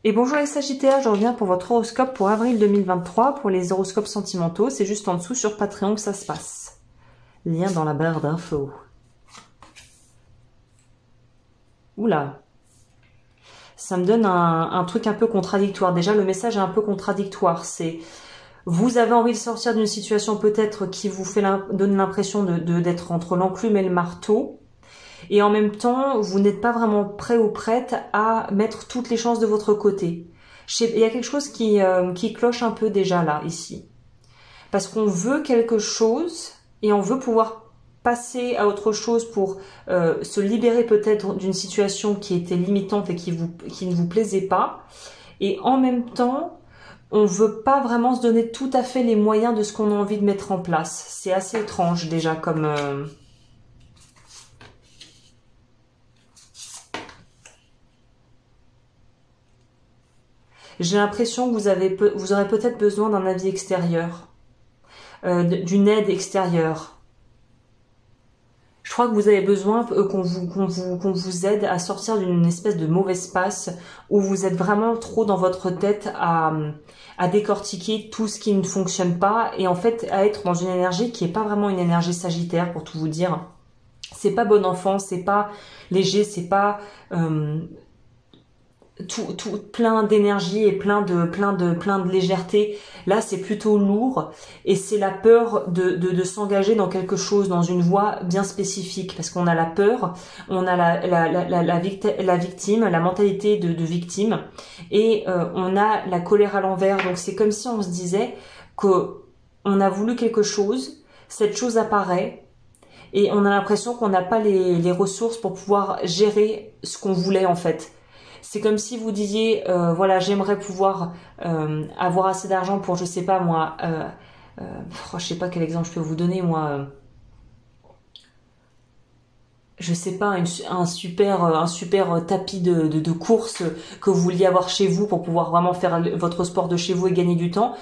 Et bonjour les Sagittaires, je reviens pour votre horoscope pour avril 2023, pour les horoscopes sentimentaux. C'est juste en dessous sur Patreon que ça se passe. Lien dans la barre d'infos. Oula. Ça me donne un truc un peu contradictoire. Déjà, le message est un peu contradictoire. C'est, vous avez envie de sortir d'une situation peut-être qui vous donne l'impression d'être entre l'enclume et le marteau. Et en même temps, vous n'êtes pas vraiment prêt ou prête à mettre toutes les chances de votre côté. Il y a quelque chose qui cloche un peu déjà là, ici. Parce qu'on veut quelque chose et on veut pouvoir passer à autre chose pour se libérer peut-être d'une situation qui était limitante et qui ne vous plaisait pas. Et en même temps, on ne veut pas vraiment se donner tout à fait les moyens de ce qu'on a envie de mettre en place. C'est assez étrange déjà comme... J'ai l'impression que vous aurez peut-être besoin d'un avis extérieur, d'une aide extérieure. Je crois que vous avez besoin qu'on vous aide à sortir d'une espèce de mauvaise passe où vous êtes vraiment trop dans votre tête à décortiquer tout ce qui ne fonctionne pas et en fait à être dans une énergie qui n'est pas vraiment une énergie sagittaire pour tout vous dire. C'est pas bon enfant, c'est pas léger, c'est pas... plein d'énergie et plein de légèreté. Là, c'est plutôt lourd et c'est la peur de s'engager dans quelque chose, dans une voie bien spécifique, parce qu'on a la peur, on a la victime, la mentalité de victime et on a la colère à l'envers. Donc c'est comme si on se disait que on a voulu quelque chose, cette chose apparaît et on a l'impression qu'on n'a pas les ressources pour pouvoir gérer ce qu'on voulait en fait. C'est comme si vous disiez, voilà, j'aimerais pouvoir avoir assez d'argent pour, je sais pas moi, je sais pas quel exemple je peux vous donner, moi, je sais pas, un super tapis de course que vous vouliez avoir chez vous pour pouvoir vraiment faire votre sport de chez vous et gagner du temps.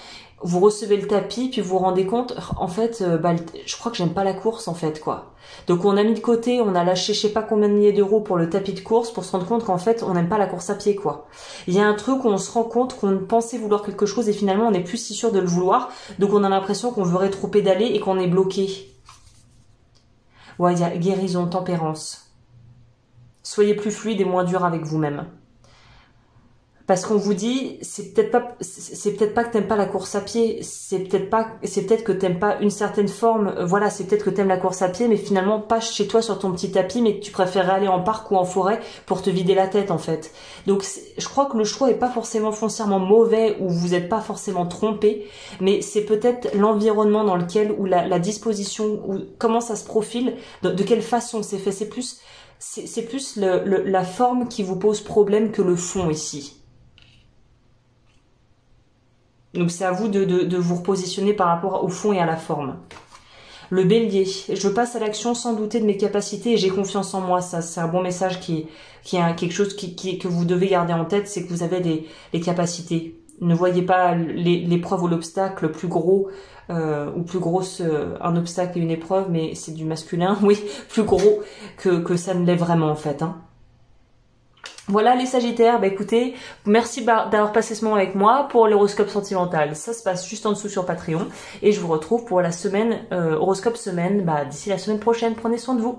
Vous recevez le tapis, puis vous vous rendez compte, en fait, je crois que j'aime pas la course, en fait, quoi. Donc on a mis de côté, on a lâché je sais pas combien de milliers d'euros pour le tapis de course pour se rendre compte qu'en fait, on n'aime pas la course à pied, quoi. Il y a un truc où on se rend compte qu'on pensait vouloir quelque chose et finalement on n'est plus si sûr de le vouloir, donc on a l'impression qu'on veut trop pédaler et qu'on est bloqué. Ouais, il y a guérison, tempérance. Soyez plus fluide et moins dur avec vous-même. Parce qu'on vous dit, c'est peut-être pas que t'aimes pas la course à pied, c'est peut-être que t'aimes pas une certaine forme, voilà, c'est peut-être que t'aimes la course à pied, mais finalement pas chez toi sur ton petit tapis, mais que tu préférerais aller en parc ou en forêt pour te vider la tête, en fait. Donc, je crois que le choix est pas forcément foncièrement mauvais ou vous êtes pas forcément trompé, mais c'est peut-être l'environnement dans lequel, ou la disposition, ou comment ça se profile, de quelle façon c'est fait, c'est plus la forme qui vous pose problème que le fond ici. Donc c'est à vous de vous repositionner par rapport au fond et à la forme. Le Bélier, je passe à l'action sans douter de mes capacités et j'ai confiance en moi. Ça, c'est un bon message qui est quelque chose que vous devez garder en tête, c'est que vous avez les capacités. Ne voyez pas l'épreuve ou l'obstacle plus gros ou plus grosse, un obstacle et une épreuve, mais c'est du masculin, oui, plus gros que ça ne l'est vraiment en fait, hein. Voilà les Sagittaires, bah écoutez, merci d'avoir passé ce moment avec moi pour l'horoscope sentimental. Ça se passe juste en dessous sur Patreon et je vous retrouve pour la semaine, horoscope semaine, d'ici la semaine prochaine. Prenez soin de vous.